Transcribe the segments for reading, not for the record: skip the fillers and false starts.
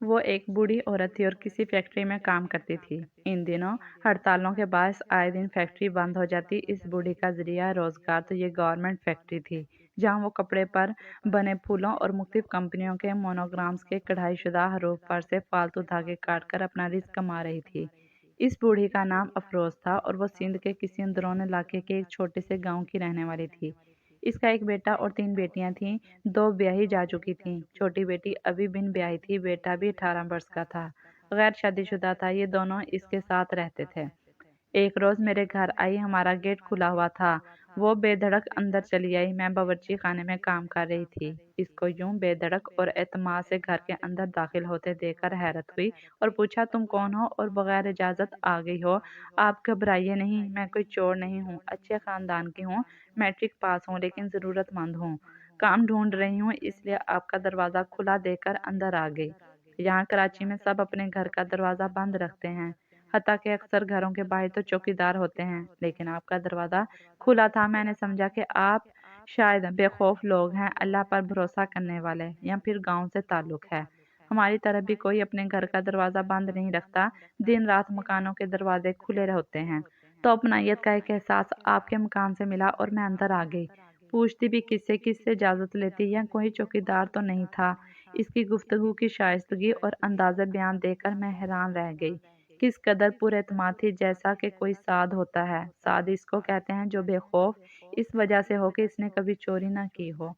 وہ ایک بوڑھی عورت تھی اور کسی فیکٹری میں کام کرتی تھی۔ ان دنوں ہڑتالوں کے باعث آئے دن فیکٹری بند ہو جاتی۔ اس بوڑھی کا ذریعہ روزگار تو یہ گورنمنٹ فیکٹری تھی، جہاں وہ کپڑے پر بنے پھولوں اور مختلف کمپنیوں کے مونوگرامز کے کڑھائی شدہ حروف پر سے فالتو دھاگے کاٹ کر اپنا رزق کما رہی تھی۔ اس بوڑھی کا نام افروز تھا اور وہ سندھ کے کسی اندرون علاقے کے ایک چھوٹے سے گاؤں کی رہنے والی تھی۔ اس کا ایک بیٹا اور 3 بیٹیاں تھیں، 2 بیاہی جا چکی تھیں۔ چھوٹی بیٹی ابھی بن بیاہی تھی، بیٹا بھی 18 برس کا تھا، غیر شادی شدہ تھا۔ یہ دونوں اس کے ساتھ رہتے تھے۔ ایک روز میرے گھر آئی، ہمارا گیٹ کھلا ہوا تھا۔ وہ بے دھڑک اندر چلی آئی۔ میں باورچی خانے میں کام کر رہی تھی۔ اس کو یوں بے دھڑک اور اعتماد سے گھر کے اندر داخل ہوتے دیکھ کر حیرت ہوئی اور پوچھا، تم کون ہو اور بغیر اجازت آ گئی ہو؟ آپ گھبرائیے نہیں، میں کوئی چور نہیں ہوں، اچھے خاندان کی ہوں، میٹرک پاس ہوں، لیکن ضرورت مند ہوں، کام ڈھونڈ رہی ہوں، اس لیے آپ کا دروازہ کھلا دیکھ کر اندر آ گئی۔ یہاں کراچی میں سب اپنے گھر کا دروازہ بند رکھتے ہیں، حتیٰ کہ اکثر گھروں کے باہر تو چوکیدار ہوتے ہیں، لیکن آپ کا دروازہ کھلا تھا۔ میں نے سمجھا کہ آپ شاید بے خوف لوگ ہیں، اللہ پر بھروسہ کرنے والے، یا پھر گاؤں سے تعلق ہے۔ ہماری طرف بھی کوئی اپنے گھر کا دروازہ بند نہیں رکھتا، دن رات مکانوں کے دروازے کھلے ہوتے ہیں۔ تو اپنائیت کا ایک احساس آپ کے مکان سے ملا اور میں اندر آ گئی۔ پوچھتی بھی کس سے اجازت لیتی، یا کوئی چوکیدار تو نہیں تھا۔ اس کی گفتگو کی شائستگی اور انداز بیان دیکھ کر میں حیران رہ گئی۔ کس قدر پر اعتماد تھی، جیسا کہ کوئی سعد ہوتا ہے۔ سعد اس کو کہتے ہیں جو بے خوف اس وجہ سے ہو کہ اس نے کبھی چوری نہ کی ہو۔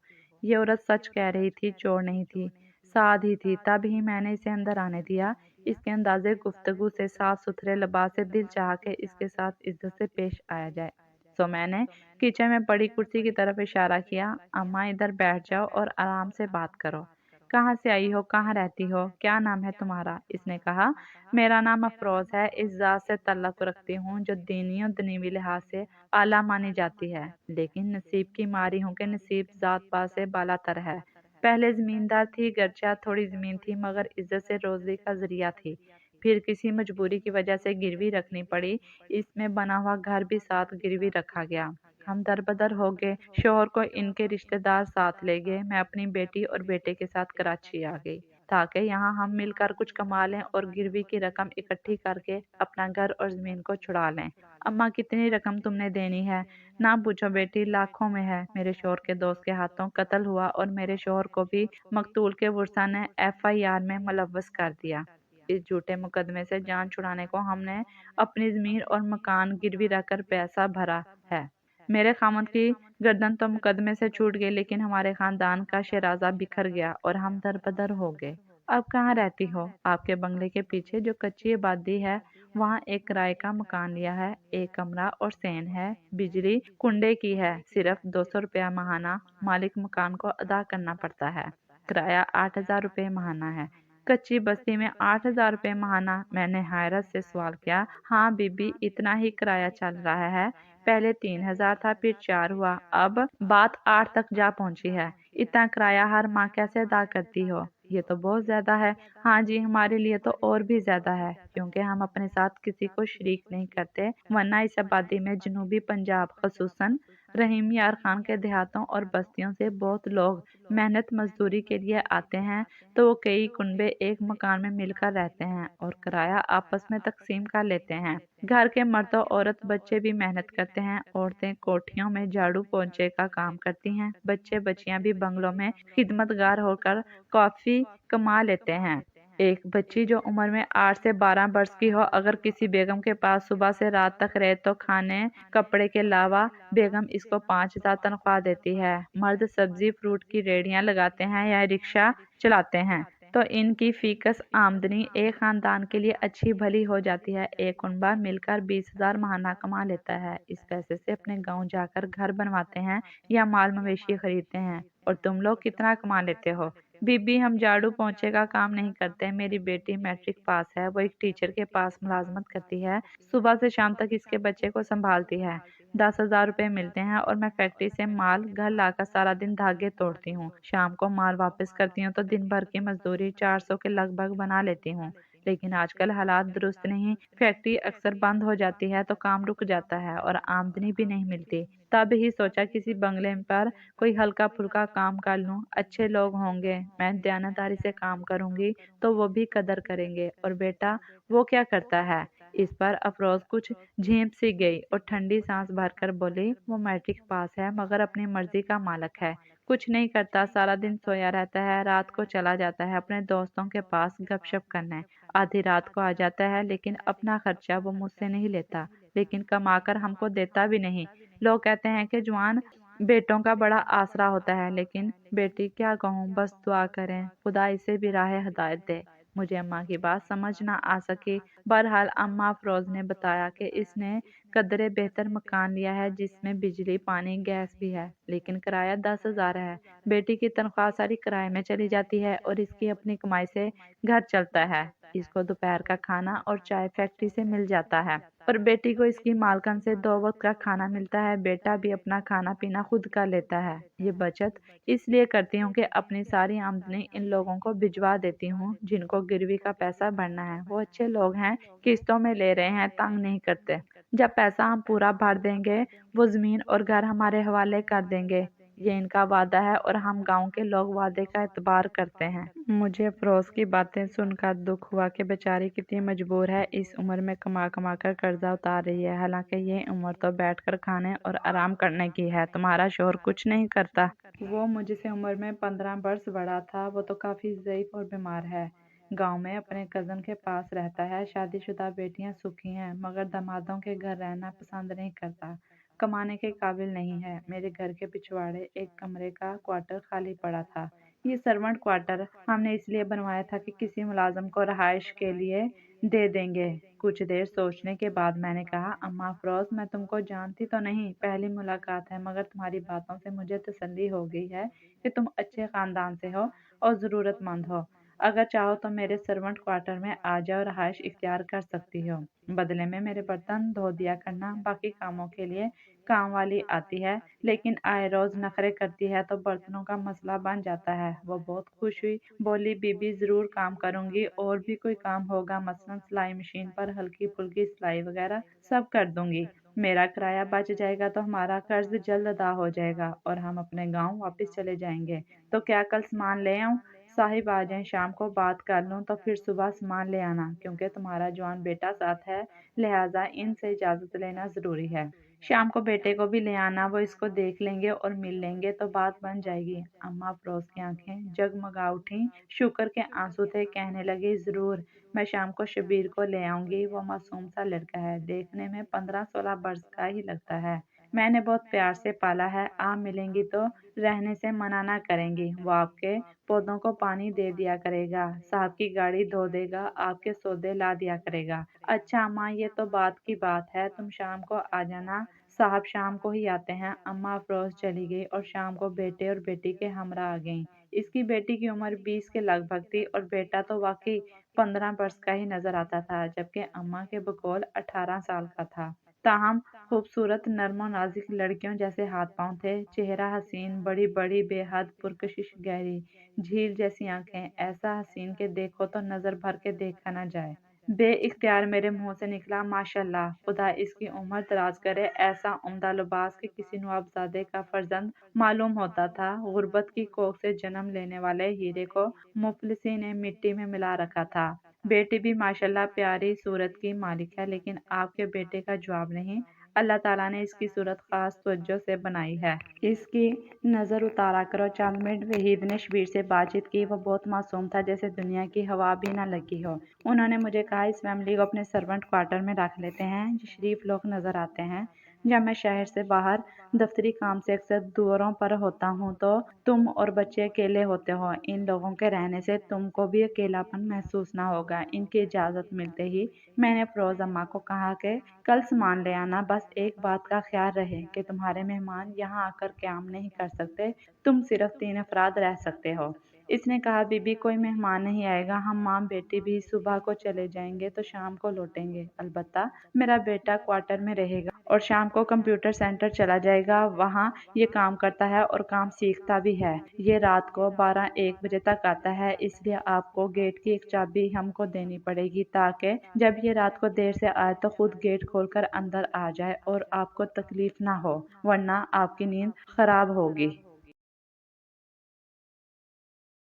یہ عورت سچ کہہ رہی تھی، چور نہیں تھی، سعد ہی تھی۔ تب ہی میں نے اسے اندر آنے دیا۔ اس کے انداز گفتگو سے، صاف ستھرے لباس سے دل چاہا کہ اس کے ساتھ عزت سے پیش آیا جائے۔ سو میں نے کچن میں پڑی کرسی کی طرف اشارہ کیا، اماں ادھر بیٹھ جاؤ اور آرام سے بات کرو۔ کہاں سے آئی ہو، کہاں رہتی ہو، کیا نام ہے تمہارا؟ اس نے کہا، میرا نام افروز ہے، اس ذات سے تعلق رکھتی ہوں جو دینی و دنیوی لحاظ سے اعلیٰ مانی جاتی ہے، لیکن نصیب کی ماری ہوں کہ نصیب ذات پا سے بالا تر ہے۔ پہلے زمیندار تھی، گرچہ تھوڑی زمین تھی، مگر عزت سے روزی کا ذریعہ تھی۔ پھر کسی مجبوری کی وجہ سے گروی رکھنی پڑی، اس میں بنا ہوا گھر بھی ساتھ گروی رکھا گیا۔ ہم در بدر ہو گئے، شوہر کو ان کے رشتہ دار ساتھ لے گئے، میں اپنی بیٹی اور بیٹے کے ساتھ کراچی آ گئی تاکہ یہاں ہم مل کر کچھ کما لیں اور گروی کی رقم اکٹھی کر کے اپنا گھر اور زمین کو چھڑا لیں۔ اماں کتنی رقم تم نے دینی ہے؟ نہ پوچھو بیٹی، لاکھوں میں ہے۔ میرے شوہر کے دوست کے ہاتھوں قتل ہوا اور میرے شوہر کو بھی مقتول کے ورثاء نے FIR میں ملوث کر دیا۔ اس جھوٹے مقدمے سے جان چھڑانے کو ہم نے اپنی زمین اور مکان گروی رکھ کر پیسہ بھرا ہے۔ میرے خاوند کی گردن تو مقدمے سے چھوٹ گئی، لیکن ہمارے خاندان کا شیرازہ بکھر گیا اور ہم در بدر ہو گئے۔ اب کہاں رہتی ہو؟ آپ کے بنگلے کے پیچھے جو کچی آبادی ہے، وہاں ایک کرائے کا مکان لیا ہے، 1 کمرہ اور سین ہے، بجلی کنڈے کی ہے، صرف 200 روپیہ ماہانہ مالک مکان کو ادا کرنا پڑتا ہے۔ کرایہ 8000 روپے ماہانہ ہے۔ کچی بستی میں 8000 روپے ماہانہ؟ میں نے حیرت سے سوال کیا۔ ہاں بی بی، اتنا ہی کرایہ چل رہا ہے، پہلے 3000 تھا، پھر 4 ہوا، اب بات 8 تک جا پہنچی ہے۔ اتنا کرایہ ہر ماہ کیسے ادا کرتی ہو؟ یہ تو بہت زیادہ ہے۔ ہاں جی، ہمارے لیے تو اور بھی زیادہ ہے، کیونکہ ہم اپنے ساتھ کسی کو شریک نہیں کرتے، ورنہ اس آبادی میں جنوبی پنجاب خصوصاً رحیم یار خان کے دیہاتوں اور بستیوں سے بہت لوگ محنت مزدوری کے لیے آتے ہیں، تو وہ کئی کنبے ایک مکان میں مل کر رہتے ہیں اور کرایہ آپس میں تقسیم کر لیتے ہیں۔ گھر کے مرد و عورت بچے بھی محنت کرتے ہیں، عورتیں کوٹھیوں میں جھاڑو پونچھے کا کام کرتی ہیں، بچے بچیاں بھی بنگلوں میں خدمت گار ہو کر کافی کما لیتے ہیں۔ ایک بچی جو عمر میں 8 سے 12 برس کی ہو، اگر کسی بیگم کے پاس صبح سے رات تک رہے تو کھانے کپڑے کے علاوہ بیگم اس کو 5000 تنخواہ دیتی ہے۔ مرد سبزی فروٹ کی ریڑیاں لگاتے ہیں یا رکشہ چلاتے ہیں، تو ان کی فیکس آمدنی ایک خاندان کے لیے اچھی بھلی ہو جاتی ہے۔ ایک کنبہ مل کر 20000 ماہانہ کما لیتا ہے۔ اس پیسے سے اپنے گاؤں جا کر گھر بنواتے ہیں یا مال مویشی خریدتے ہیں۔ اور تم لوگ کتنا کما لیتے ہو؟ بی بی، ہم جھاڑو پونچھے کا کام نہیں کرتے، میری بیٹی میٹرک پاس ہے، وہ ایک ٹیچر کے پاس ملازمت کرتی ہے، صبح سے شام تک اس کے بچے کو سنبھالتی ہے، 10000 روپے ملتے ہیں، اور میں فیکٹری سے مال گھر لا کر سارا دن دھاگے توڑتی ہوں، شام کو مال واپس کرتی ہوں تو دن بھر کی مزدوری 400 کے لگ بھگ بنا لیتی ہوں۔ لیکن آج کل حالات درست نہیں، فیکٹری اکثر بند ہو جاتی ہے تو کام رک جاتا ہے اور آمدنی بھی نہیں ملتی۔ تب ہی سوچا کسی بنگلے پر کوئی ہلکا پھلکا کام کر لوں، اچھے لوگ ہوں گے، میں دیانتداری سے کام کروں گی تو وہ بھی قدر کریں گے۔ اور بیٹا وہ کیا کرتا ہے؟ اس پر افروز کچھ جھیپ سی گئی اور ٹھنڈی سانس بھر کر بولی، وہ میٹرک پاس ہے مگر اپنی مرضی کا مالک ہے، کچھ نہیں کرتا، سارا دن سویا رہتا ہے، رات کو چلا جاتا ہے اپنے دوستوں کے پاس گپ شپ کرنے، آدھی رات کو آ جاتا ہے، لیکن اپنا خرچہ وہ مجھ سے نہیں لیتا، لیکن کما کر ہم کو دیتا بھی نہیں۔ لوگ کہتے ہیں کہ جوان بیٹوں کا بڑا آسرا ہوتا ہے، لیکن بیٹی کیا کہوں، بس دعا کریں خدا اسے بھی راہ ہدایت دے۔ مجھے اماں کی بات سمجھ نہ آ سکی۔ بہرحال اماں افروز نے بتایا کہ اس نے قدرے بہتر مکان لیا ہے جس میں بجلی پانی گیس بھی ہے، لیکن کرایہ 10,000 ہے۔ بیٹی کی تنخواہ ساری کرائے میں چلی جاتی ہے اور اس کی اپنی کمائی سے گھر چلتا ہے۔ اس کو دوپہر کا کھانا اور چائے فیکٹری سے مل جاتا ہے اور بیٹی کو اس کی مالکن سے 2 وقت کا کھانا ملتا ہے۔ بیٹا بھی اپنا کھانا پینا خود کا لیتا ہے۔ یہ بچت اس لیے کرتی ہوں کہ اپنی ساری آمدنی ان لوگوں کو بھجوا دیتی ہوں جن کو گروی کا پیسہ بھرنا ہے۔ وہ اچھے لوگ ہیں، قسطوں میں لے رہے ہیں، تنگ نہیں کرتے۔ جب پیسہ ہم پورا بھر دیں گے وہ زمین اور گھر ہمارے حوالے کر دیں گے، یہ ان کا وعدہ ہے اور ہم گاؤں کے لوگ وعدے کا اعتبار کرتے ہیں۔ مجھے افروز کی باتیں سن کر دکھ ہوا کہ بیچاری کتنی مجبور ہے، اس عمر میں کما کما کر قرضہ اتار رہی ہے، حالانکہ یہ عمر تو بیٹھ کر کھانے اور آرام کرنے کی ہے۔ تمہارا شوہر کچھ نہیں کرتا؟ وہ مجھ سے عمر میں 15 برس بڑا تھا، وہ تو کافی ضعیف اور بیمار ہے، گاؤں میں اپنے کزن کے پاس رہتا ہے۔ شادی شدہ بیٹیاں سکھی ہیں مگر دامادوں کے گھر رہنا پسند نہیں کرتا، کمانے کے قابل نہیں ہے۔ میرے گھر کے پچھواڑے ایک کمرے کا کوارٹر خالی پڑا تھا، یہ سرونٹ کوارٹر ہم نے اس لیے بنوایا تھا کہ کسی ملازم کو رہائش کے لیے دے دیں گے۔ کچھ دیر سوچنے کے بعد میں نے کہا، اماں افروز میں تم کو جانتی تو نہیں، پہلی ملاقات ہے، مگر تمہاری باتوں سے مجھے تسلی ہو گئی ہے کہ تم اچھے خاندان سے ہو اور ضرورت مند ہو۔ اگر چاہو تو میرے سرونٹ کوارٹر میں آ جاؤ، رہائش اختیار کر سکتی ہو، بدلے میں میرے برتن دھو دیا کرنا، باقی کاموں کے لیے کام والی آتی ہے، لیکن آئے روز نخرے کرتی ہے تو برتنوں کا مسئلہ بن جاتا ہے۔ وہ بہت خوش ہوئی، بولی بی بی ضرور کام کروں گی، اور بھی کوئی کام ہوگا مثلاً سلائی مشین پر ہلکی پھلکی سلائی وغیرہ سب کر دوں گی، میرا کرایہ بچ جائے گا تو ہمارا قرض جلد ادا ہو جائے گا اور ہم اپنے گاؤں واپس چلے جائیں گے۔ تو کیا کل سامان لے آؤں؟ صاحب آ جائیں، شام کو بات کر لوں تو پھر صبح سامان لے آنا، کیونکہ تمہارا جوان بیٹا ساتھ ہے، لہٰذا ان سے اجازت لینا ضروری ہے۔ شام کو بیٹے کو بھی لے آنا، وہ اس کو دیکھ لیں گے اور مل لیں گے تو بات بن جائے گی۔ اماں افروز کی آنکھیں جگمگا اٹھیں، شکر کے آنسو تھے، کہنے لگی، ضرور میں شام کو شبیر کو لے آؤں گی، وہ معصوم سا لڑکا ہے، دیکھنے میں 15-16 برس کا ہی لگتا ہے، میں نے بہت پیار سے پالا ہے، آپ ملیں گی تو رہنے سے منع نہ کریں گی، وہ آپ کے پودوں کو پانی دے دیا کرے گا، صاحب کی گاڑی دھو دے گا، آپ کے سودے لا دیا کرے گا۔ اچھا اماں، یہ تو بات کی بات ہے، تم شام کو آ جانا، صاحب شام کو ہی آتے ہیں۔ اماں افروز چلی گئی اور شام کو بیٹے اور بیٹی کے ہمراہ آ گئیں۔ اس کی بیٹی کی عمر 20 کے لگ بھگ تھی اور بیٹا تو واقعی 15 برس کا ہی نظر آتا تھا، جبکہ اماں کے بقول 18 سال کا تھا۔ تاہم خوبصورت، نرم و نازک لڑکیوں جیسے ہاتھ پاؤں تھے، چہرہ حسین، بڑی بڑی بے حد پرکشش گہری جھیل جیسی آنکھیں، ایسا حسین کہ دیکھو تو نظر بھر کے دیکھا نہ جائے۔ بے اختیار میرے منہ سے نکلا، ماشاء اللہ، خدا اس کی عمر دراز کرے۔ ایسا عمدہ لباس کہ کسی نوابزادے کا فرزند معلوم ہوتا تھا۔ غربت کی کوکھ سے جنم لینے والے ہیرے کو مفلسی نے مٹی میں ملا رکھا تھا۔ بیٹی بھی ماشاء اللہ پیاری صورت کی مالک ہے، لیکن آپ کے بیٹے کا جواب نہیں، اللہ تعالیٰ نے اس کی صورت خاص توجہ سے بنائی ہے، اس کی نظر اتارا کرو۔ چند منٹ وحید نے شبیر سے بات چیت کی، وہ بہت معصوم تھا، جیسے دنیا کی ہوا بھی نہ لگی ہو۔ انہوں نے مجھے کہا، اس فیملی کو اپنے سرونٹ کوارٹر میں رکھ لیتے ہیں، یہ شریف لوگ نظر آتے ہیں۔ جب میں شہر سے باہر دفتری کام سے اکثر دوروں پر ہوتا ہوں تو تم اور بچے اکیلے ہوتے ہو، ان لوگوں کے رہنے سے تم کو بھی اکیلا پن محسوس نہ ہوگا۔ ان کی اجازت ملتے ہی میں نے افروز اماں کو کہا کہ کل سامان لے آنا، بس ایک بات کا خیال رہے کہ تمہارے مہمان یہاں آ کر قیام نہیں کر سکتے، تم صرف 3 افراد رہ سکتے ہو۔ اس نے کہا، بی بی کوئی مہمان نہیں آئے گا، ہم ماں بیٹی بھی صبح کو چلے جائیں گے تو شام کو لوٹیں گے، البتہ میرا بیٹا کوارٹر میں رہے گا اور شام کو کمپیوٹر سینٹر چلا جائے گا، وہاں یہ کام کرتا ہے اور کام سیکھتا بھی ہے۔ یہ رات کو 12-1 بجے تک آتا ہے، اس لیے آپ کو گیٹ کی ایک چابی ہم کو دینی پڑے گی تاکہ جب یہ رات کو دیر سے آئے تو خود گیٹ کھول کر اندر آ جائے اور آپ کو تکلیف نہ ہو، ورنہ آپ کی نیند خراب ہوگی۔